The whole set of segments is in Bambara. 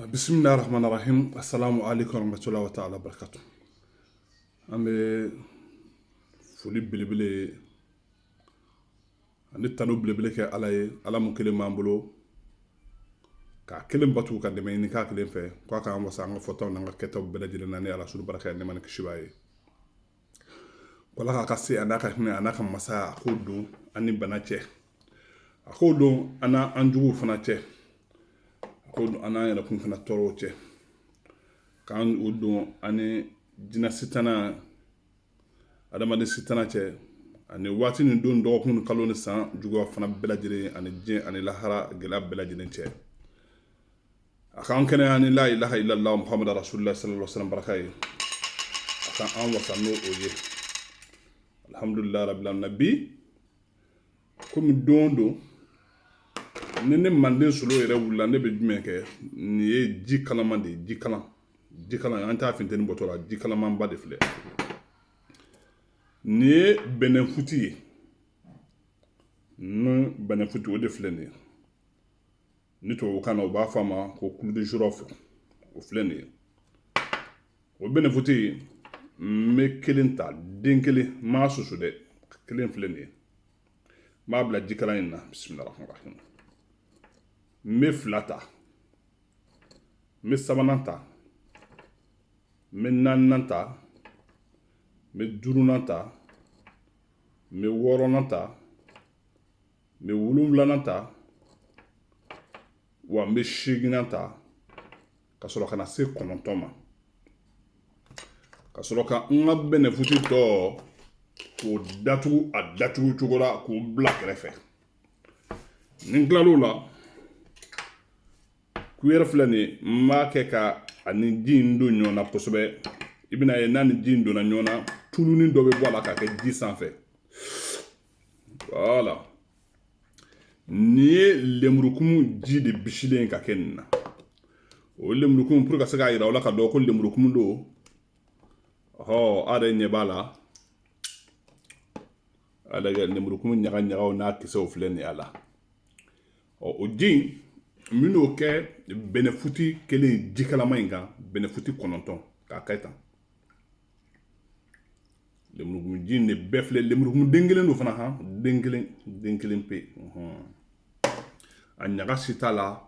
Bismillah ar-Rahman ar-Rahim. Assalamu alaikum wa rahmatullahi wa ta'ala barakatuh. An bɛ foli belebele ani tanu belebele kɛ Ala ye, Ala mun kelen b'an bolo k'a kelen batu ka dɛmɛ ɲini k'a kelen fɛ k'a k'an wasa an ka fɔtaw n'an ka kɛtaw bɛɛ lajɛlen na ni Ala sunu baraka ye nɛɛma ni kisi b'a ye. Wala k'a ka se a n'a ka hinɛ a n'a ka masaya a k'o don an ni bana cɛ, a k'o don an n'an juguw fana cɛ, a k'o don an n'an yɛrɛkun fana tɔɔrɔw cɛ, k'an o don an ni jinɛ sitana adamaden sitana cɛ ani waati ni don dɔgɔkun ni kalo ni san juguya fana bɛɛ lajɛlen ani diɲɛ ani lahara gɛlɛya bɛɛ lajɛlen cɛ. A k'an kɛnɛya ni la ilaha illallah Muhammadu rasulullah sallallahu alaihi wasallam baraka ye, a k'an wasa n'o o ye. Alhamdulillah rabbil alamin. Bi komi don ni ne manden solo yɛrɛ wulila ne bɛ jumɛn kɛ, nin ye ji kalaman de ye, ji kalan an t'a finteni bɔtɔ la, ji kalamanba de filɛ. Nin ye bɛnɛfuti ye, ni bɛnɛfuti o de filɛ nin ye, ni tubabukan na u b'a fɔ a ma ko clou de girofle, o filɛ nin ye. O bɛnɛfuti n bɛ kelen ta, den kelen, n m'a susu dɛ, kelen filɛ nin ye. N b'a bila ji kalan in na, bismillah rahman rahim. N bɛ fila ta, n bɛ sabanan ta, n bɛ naaninan ta, n bɛ duurunan ta, n bɛ wɔɔrɔnan ta, n bɛ wolonwulanan ta, wa n bɛ seeginan ta, ka sɔrɔ ka na se 9 ma, ka sɔrɔ ka n ka bɛnɛfuti tɔ k'o datugu a datugu cogo la k'o bila kɛrɛfɛ. Ni n tilal'o la, kuyɛrɛ filɛ nin ye, n b'a kɛ ka ani ji in don ɲɔgɔn na kosɛbɛ. I bɛna ye n'a ni ji in donna ɲɔgɔn na, tulunin dɔ bɛ bɔ a la k'a kɛ ji sanfɛ. Voilà. Nin ye lemurukumu ji de bisilen ka kɛ nin na. O lemurukumu pour ka se k'a yira aw la ka dɔn ko lemurukumu don, ɔhɔ a yɛrɛ ɲɛ b'a la, a lajɛ lemurukumu ɲagaɲagaw n'a kisɛw filɛ nin ye a la. O ji in n bɛn'o kɛ bɛnɛfuti kelen ji kalaman in kan, bɛnɛfuti 9 k'a kɛ tan. Lemurukumu ji in de bɛɛ filɛ, lemurukumu den kelen don fana han, den kelen pe. A ɲaga si t'a la,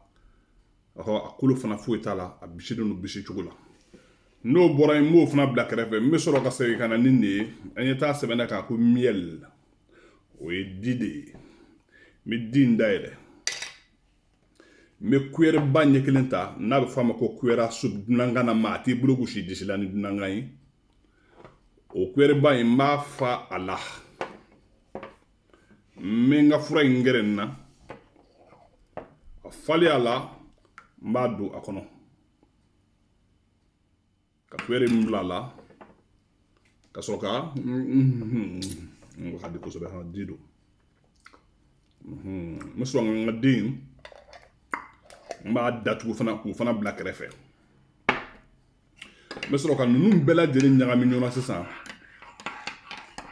ɔhɔ a kolo fana foyi t'a la, a bisilen don bisi cogo la. N'o bɔra yen n b'o fana bila kɛrɛfɛ, n bɛ sɔrɔ ka segin ka na ni nin ye, an ye taa sɛbɛnna kan ko miel, o ye di de ye. N bɛ di in dayɛlɛ, n bɛ kuyɛrɛ ba ɲɛ kelen ta, n'a bɛ fɔ a ma ko kuyɛra soupe dunangan na ma a t'i bolo gosi disi la ni dunangan ye. O kuyɛrɛ ba in n b'a fa a la, n bɛ n ka fura in gɛrɛ nin na, a falen a la, n b'a don a kɔnɔ, ka kuyɛrɛ in bila a la, ka sɔrɔ ka n ko ka di kosɛbɛ, ji don. N bɛ sɔrɔ ka n ka den n b'a datugu fana k'o fana bila kɛrɛfɛ. N bɛ sɔrɔ ka ninnu bɛɛ lajɛlen ɲagami ɲɔgɔn na sisan.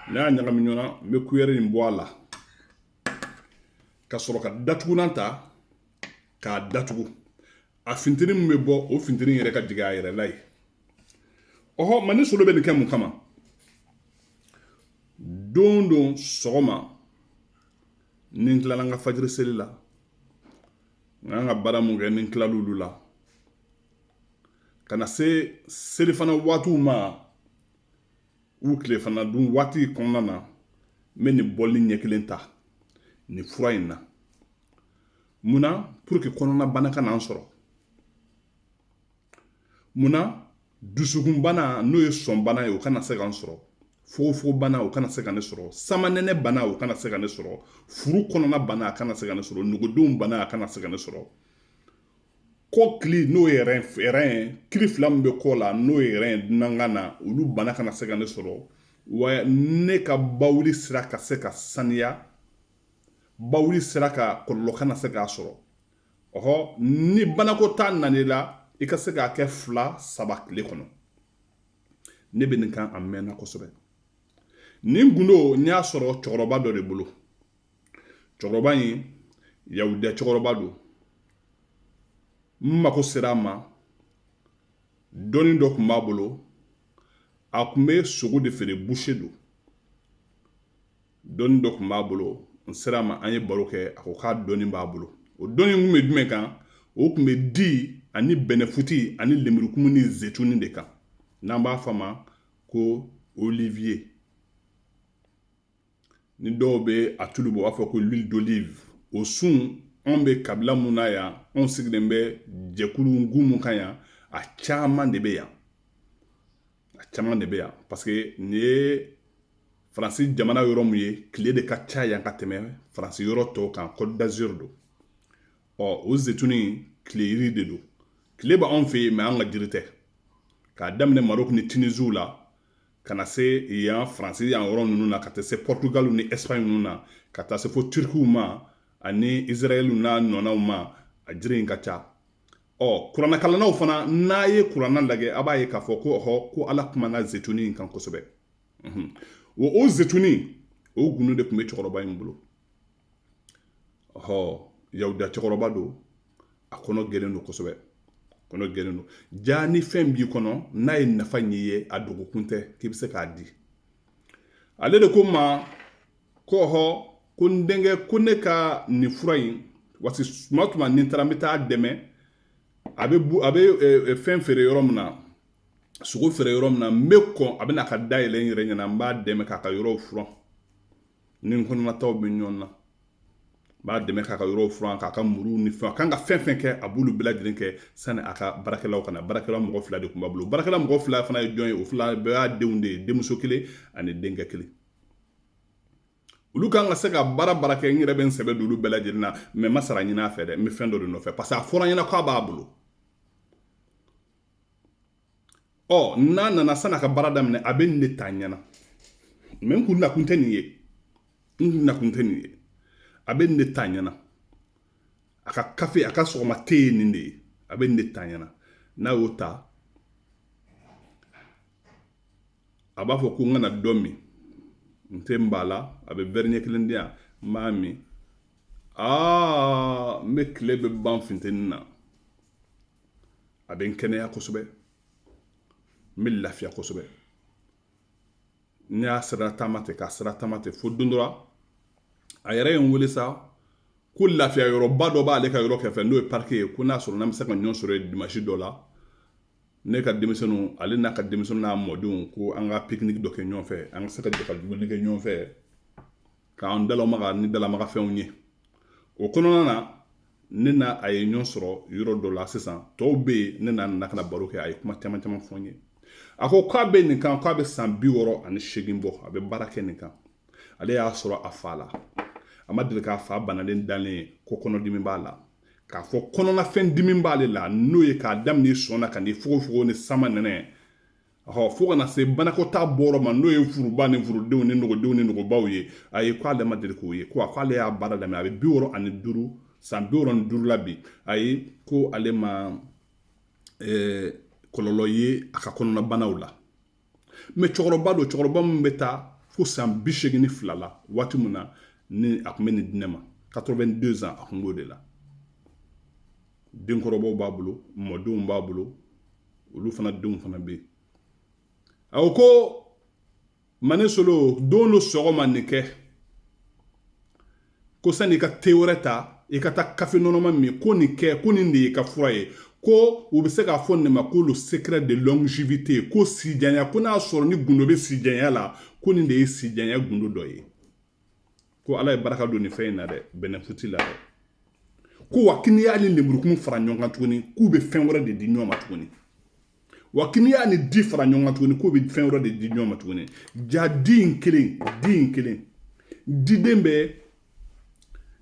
N'a y'a ɲagami ɲɔgɔn na, n bɛ kuyɛrɛ in bɔ a la, ka sɔrɔ ka datugunan ta k'a datugu. A finteni min bɛ bɔ, o finteni yɛrɛ ka jigin a yɛrɛ la yen. Ɔhɔ, mɛ ni solo bɛ nin kɛ mun kama? Don sɔgɔma, ni n tilala n ka fajiri seli la, n kan ka baara mun kɛ ni n tilal'olu la, ka na se selifana waatiw ma, u tilefana dun waati kɔnɔna na, n bɛ nin bɔli ɲɛ kelen ta nin fura in na. Munna? Pour que kɔnɔna bana ka n'an sɔrɔ. Munna? Dusukunbana n'o ye sɔnbana ye o kana se k'an sɔrɔ. Fogofogobana o kana se ka ne sɔrɔ. Samanɛnɛ bana o kana se ka ne sɔrɔ. Furu kɔnɔna bana a kana se ka ne sɔrɔ. Nugudenw bana a kana se ka ne sɔrɔ. Kɔkili n'o ye rein kiri fila min bɛ kɔ la n'o ye rein dunangan na, olu bana kana se ka ne sɔrɔ. Wa ne ka bawuli sira ka se ka saniya, bawuli sira ka kɔlɔlɔ kana se k'a sɔrɔ. Ɔhɔ, ni banako t'a nan'i la, i ka se k'a kɛ 2, 3 tile kɔnɔ. Ne bɛ nin kan a mɛnna kosɛbɛ. Nin gundo n y'a sɔrɔ cɛkɔrɔba dɔ de bolo. Cɛkɔrɔba in yahudiya cɛkɔrɔba don. n mako sera a ma dɔɔni dɔ tun b'a bolo a tun bɛ sogo de feere boucher don dɔɔni dɔ tun b'a bolo n sera a ma an ye baro kɛ a ko k'a dɔɔni b'a bolo o dɔɔni tun bɛ jumɛn kan o tun bɛ di ani bɛnɛfuti ani lemurukumu ni zetuni de kan n'an b'a fɔ a ma ko olivier ni dɔw bɛ a tulu bɔ u b'a fɔ ko l'huile d'olive o sun anw bɛ kabila mun na yan anw sigilen bɛ jɛkulu mun kan yan a caman de bɛ yan parce que nin ye faransi jamana yɔrɔ mun ye tile de ka ca yan ka tɛmɛ faransi yɔrɔ tɔw kan Côte d'Azur don o zetuni tile yiri de don tile bɛ anw fɛ yen mɛ an ka jiri tɛ k'a daminɛ Maroc ni Tunisie la ka na se yan faransi yan yɔrɔ ninnu na ka taa se Portugal ni Espagne ninnu na ka taa se fo Turkiw ma ani Israël n'a nɔnaw ma a jiri in ka ca kuranɛkalannaw fana n'a ye kuranɛ lajɛ a b'a ye k'a fɔ ko ala kumana zetuni in kan kosɛbɛ o zetuni o gunu de tun bɛ cɛkɔrɔba in bolo yahuda cɛkɔrɔba don a kɔnɔ gɛlɛn don kosɛbɛ kɔnɔ gɛlɛn don jaa ni fɛn b'i kɔnɔ n'a ye nafa ɲi ye a dogokun tɛ k'i bɛ se k'a di ale de ko n ma ko n denkɛ ko ne ka nin fura in wasi tuma o tuma ni n taara n bɛ taa dɛmɛ a bɛ fɛn feere yɔrɔ min na sogo feere yɔrɔ min na n bɛ kɔn a bɛ na ka dayɛlɛ n yɛrɛ ɲɛna n b'a dɛmɛ k'a ka yɔrɔw furan ni n kɔnɔnataw bɛ ɲɔgɔn na n b'a dɛmɛ k'a ka yɔrɔw furan k'a ka muru ni fɛn a kan ka fɛn fɛn kɛ a b'olu bɛɛ lajɛlen kɛ sani a ka baarakɛlaw kana baarakɛla mɔgɔ 2 de tun b'a bolo baarakɛla mɔgɔ 2 fana ye jɔn ye o fila bɛɛ y'a denw de ye denmuso 1 ani denkɛ 1 olu kan ka se ka baara kɛ n yɛrɛ bɛ n sɛbɛ don olu bɛɛ lajɛlen na mɛ n ma sara ɲini a fɛ dɛ n bɛ fɛn dɔ de nɔfɛ parce que a fɔra n ɲɛna k'a b'a bolo n'a nana sani a ka baara daminɛ a bɛ nin de ta ɲɛna mɛ n kun nakun tɛ nin ye a bɛ nin de ta ɲɛna a ka kafe a ka sɔgɔma te ye nin de ye a bɛ nin de ta ɲɛna n'a y'o ta a b'a fɔ ko n kana dɔ min n tɛ n b'a la a bɛ vɛri ɲɛ 1 di yan n b'a min n bɛ tile bɛ ban funteni na a bɛ n kɛnɛya kosɛbɛ n bɛ lafiya kosɛbɛ n y'a sira taama ten fo don dɔ la a yɛrɛ ye n wele sa ko lafiya yɔrɔba dɔ b'ale ka yɔrɔ kɛrɛfɛ n'o ye parike ye ko n'a sɔrɔ n'an bɛ se ka ɲɔgɔn sɔrɔ yen dimanche dɔ la ne ka denmisɛnninw ale n'a ka denmisɛnninw n'a mɔdenw ko an ka pique-nique dɔ kɛ ɲɔgɔn fɛ an ka se ka jɛ ka dumuni kɛ ɲɔgɔn fɛ k'an dalamaga ni dalamagafɛnw ye o kɔnɔna na ne n'a a ye ɲɔgɔn sɔrɔ yɔrɔ dɔ la sisan tɔw bɛ yen ne n'a nana ka na baro kɛ a ye kuma caman fɔ n ye a ko k'a bɛ nin kan k'a bɛ san 68 bɔ a bɛ baara kɛ nin kan ale y'a sɔrɔ a fa la a ma deli k'a fa banalen dalen ye ko kɔnɔdimi b'a la k'a fɔ kɔnɔnafɛn dimi b'ale la n'o ye k'a daminɛ sɔn na ka ni fogofogo ni sama nɛnɛ fo ka na se banakɔtaa bɔrɔ ma n'o ye furuba ni furudenw ni nɔgɔdenw ni nɔgɔbaw ye a ye k'ale ma deli k'o ye k'ale y'a baara daminɛ a bɛ 65 san 65 la bi a ye ko ale ma kɔlɔlɔ ye a ka kɔnɔna banaw la mɛ cɛkɔrɔba min bɛ taa fo san 82 la waati min na ni a tun bɛ nin di ne ma 82 ans a tun b'o de la denkɔrɔbaw b'a bolo mɔdenw b'a bolo olu fana denw fana bɛ yen a ko Mane Solo don dɔ sɔgɔma nin kɛ ko sani i ka te wɛrɛ ta i ka taa kafe nɔnɔma min ko nin kɛ ko nin de ye ka fura ye ko u bɛ se k'a fɔ nin ma ko le secret de longévité ko sijanya ko n'a sɔrɔ ni gundo bɛ sijanya la ko nin de ye sijanya gundo dɔ ye ko ala ye baraka don nin fɛn in na dɛ bɛnɛfuti la dɛ ko wa k'i y'a ni lemurukumu fara ɲɔgɔn kan tuguni k'u bɛ fɛn wɛrɛ de di ɲɔgɔn ma tuguni wa k'i y'a ni di fara ɲɔgɔn kan tuguni k'u bɛ fɛn wɛrɛ de di ɲɔgɔn ma tuguni ja di in kelen diden bɛ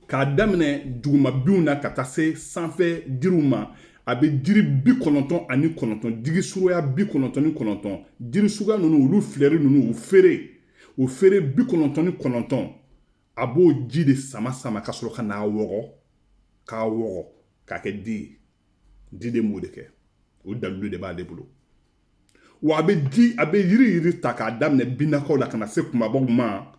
k'a daminɛ dugumabinw na ka taa se sanfɛ jiriw ma a bɛ jiri 99 digi suguya 99 jiri suguya ninnu olu filɛri ninnu o feere 99 a b'o ji de sama ka sɔrɔ ka n'a wɔgɔ k'a kɛ di de m'o de kɛ o dalilu de b'ale bolo wa a bɛ yiri ta k'a daminɛ binakaw la ka na se kumabaw ma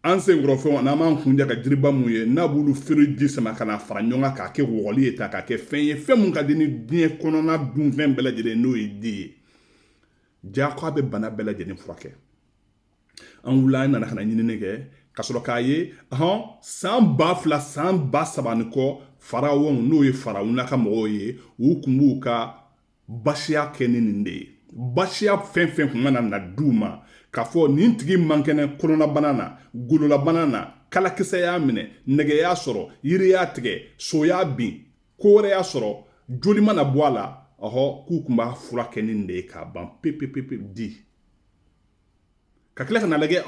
an senkɔrɔ fɛnw n'an m'an kunja ka jiriba mun ye n'a b'olu feere ji sama ka na fara ɲɔgɔn kan k'a kɛ wɔgɔli ye ta k'a kɛ fɛn ye fɛn mun ka di ni diɲɛ kɔnɔna dunfɛn bɛɛ lajɛlen n'o ye di ye jako a bɛ bana bɛɛ lajɛlen furakɛ an wula an nana ka na ɲinini kɛ ka sɔrɔ k'a ye san 2000 san 3000 ni kɔ farawɔnw n'o ye faraw n'a ka mɔgɔw ye u kun b'u ka basiya kɛ ni nin de ye basiya fɛn fɛn kun kana na d'u ma k'a fɔ nin tigi man kɛnɛ kɔnɔnabana na gololabana na kalakisɛ y'a minɛ nɛgɛ y'a sɔrɔ yiri y'a tigɛ so y'a bin ko wɛrɛ y'a sɔrɔ joli mana bɔ a la k'u kun b'a fura kɛ ni nin de ye k'a ban pepepepe di ka tila ka na lajɛ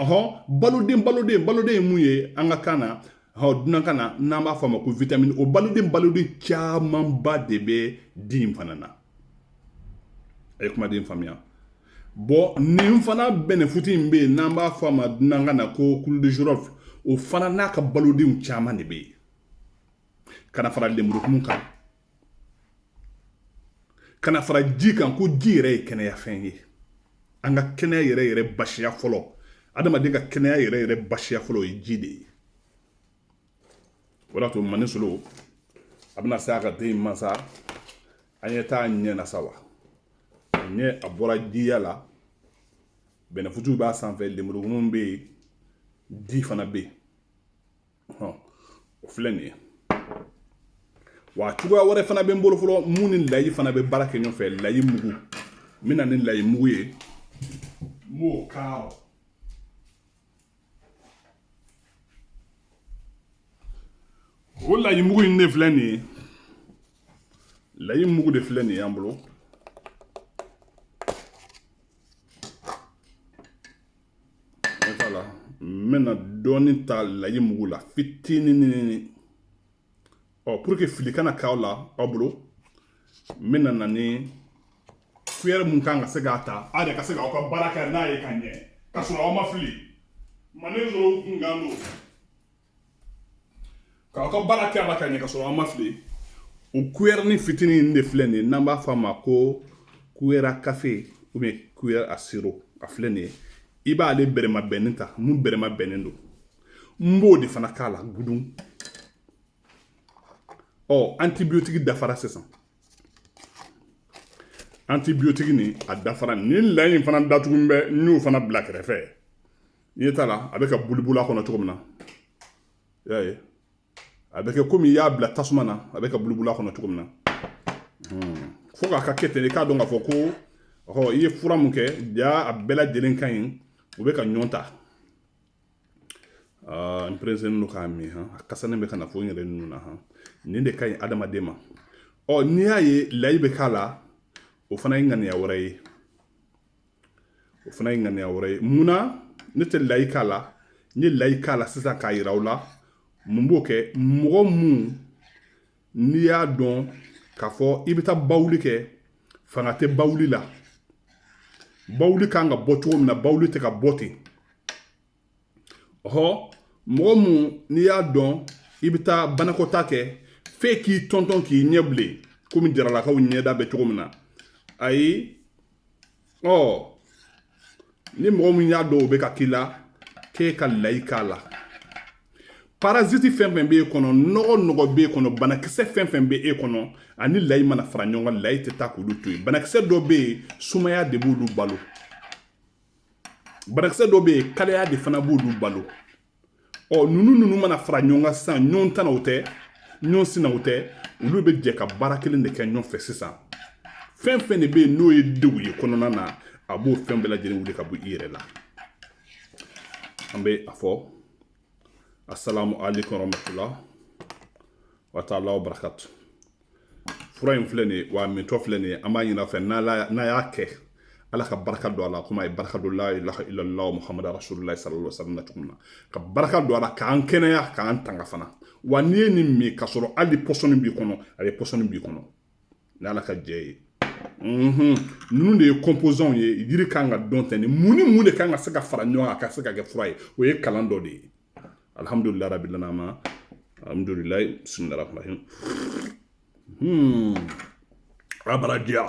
baloden ye mun ye an ka kan na dunankan na n'an b'a fɔ a ma ko vitamine o baloden camanba de bɛ di in fana na a ye kumaden faamuya bon nin fana bɛnɛfuti in bɛ yen n'an b'a fɔ a ma dunankan na ko clou de girofle o fana n'a ka balodenw caman de bɛ yen kana fara lemurukumun kan kana fara ji kan ko ji yɛrɛ ye kɛnɛyafɛn ye an ka kɛnɛya yɛrɛ basiya fɔlɔ adamaden ka kɛnɛya yɛrɛ basiya fɔlɔ o ye ji de ye o de y'a to mani solo a bɛna se a ka den mansa an ye taa ɲɛ na sa wa ɲɛ a bɔra jiya la bɛnɛfutiw b'a sanfɛ lemurukumun bɛ yen di fana bɛ yen o filɛ nin ye wa cogoya wɛrɛ fana bɛ n bolo fɔlɔ mun ni layi fana bɛ baara kɛ ɲɔgɔn fɛ layi mugu n bɛna ni layi mugu ye n b'o k'a o layi mugu in de filɛ nin ye layi mugu de filɛ nin ye an bolo n bɛna dɔɔni ta layi mugu la fitinin pour que fili kana k'aw la aw bolo n bɛna na ni kuyɛri mun kan ka se k'a ta a de ka se k'aw ka baara kɛ n'a ye ka ɲɛ ka sɔrɔ aw ma fili mane sɔrɔ kunkan don k'aw ka baara kɛ a la ka ɲɛ ka sɔrɔ aw ma fili o kuyɛrini fitinin de filɛ nin ye n'an b'a fɔ a ma ko kuyɛri à café ou bien kuyɛri à sirop a filɛ nin ye i b'ale bɛrɛma bɛnnin ta mun bɛrɛma bɛnnen don n b'o de fana k'a la gudun antibiyotiki dafara sisan antibiyotiki ni a dafara ni layi fana datugu bɛ n y'o fana bila kɛrɛfɛ i ye t'a la a bɛ ka bulibula kɔnɔ cogo min na i y'a ye a bɛ kɛ komi i y'a bila tasuma na a bɛ ka bulibula kɔnɔ cogo min na fo k'a ka kɛ ten i k'a dɔn k'a fɔ ko i ye fura mun kɛ ja a bɛɛ lajɛlen ka ɲi u bɛ ka ɲɔgɔn ta n pereselen don k'a min a kasanen bɛ ka na fo n yɛrɛ ninnu na nin de ka ɲi adamaden ma n'i y'a ye layi bɛ k'a la o fana ye ŋaniya wɛrɛ ye munna ne tɛ layi k'a la n ye layi k'a la sisan k'a yira aw la mun b'o kɛ mɔgɔ mun n'i y'a dɔn k'a fɔ i bɛ taa bawuli kɛ fanga tɛ bawuli la bawuli kan ka bɔ cogo min na bawuli tɛ ka bɔ ten mɔgɔ mun n'i y'a dɔn i bɛ taa banakɔta kɛ f'e k'i tɔntɔn k'i ɲɛ bilen komi jaralakaw ɲɛda bɛ cogo min na ayi ni mɔgɔ min y'a dɔn o bɛ ka k'i la k'e ka layi k'a la parasiti fɛn fɛn b'e kɔnɔ nɔgɔ b'e kɔnɔ banakisɛ fɛn fɛn b'e kɔnɔ ani layi mana fara ɲɔgɔn kan layi tɛ taa k'olu to yen banakisɛ dɔ bɛ yen sumaya de b'olu balo banakisɛ dɔ bɛ yen kalaya de fana b'olu balo ninnu mana fara ɲɔgɔn kan sisan ɲɔgɔn tanaw tɛ ɲɔgɔn sinaw tɛ olu bɛ jɛ ka baara kelen de kɛ ɲɔgɔn fɛ sisan fɛn fɛn de bɛ yen n'o ye degun ye kɔnɔna na a b'o fɛn bɛɛ lajɛlen wuli ka bɔ i yɛrɛ la an bɛ a fɔ assalamu alaikum warahmatullah wa ta'ala wa barakatuh fura in filɛ nin ye wa mintɔ filɛ nin ye an b'a ɲini a fɛ n'a y'a kɛ ala ka baraka don a la komi a ye baraka don la ilaha illallah muhammadu rasulullah sallallahu alaihi wa sallam na cogo min na ka baraka don a la k'an kɛnɛya k'an tanga fana wa n'i ye nin min k'a sɔrɔ hali pɔsɔni b'i kɔnɔ a bɛ pɔsɔni b'i kɔnɔ ni ala ka jɛ ye ninnu de ye composants ye yiri kan ka dɔn ten mun ni mun de kan ka se ka fara ɲɔgɔn kan ka se ka kɛ fura ye o ye kalan dɔ de ye alhamdulilayi rabbil alamin alhamdulilayi bismillahir rahmanir rahim a bara diya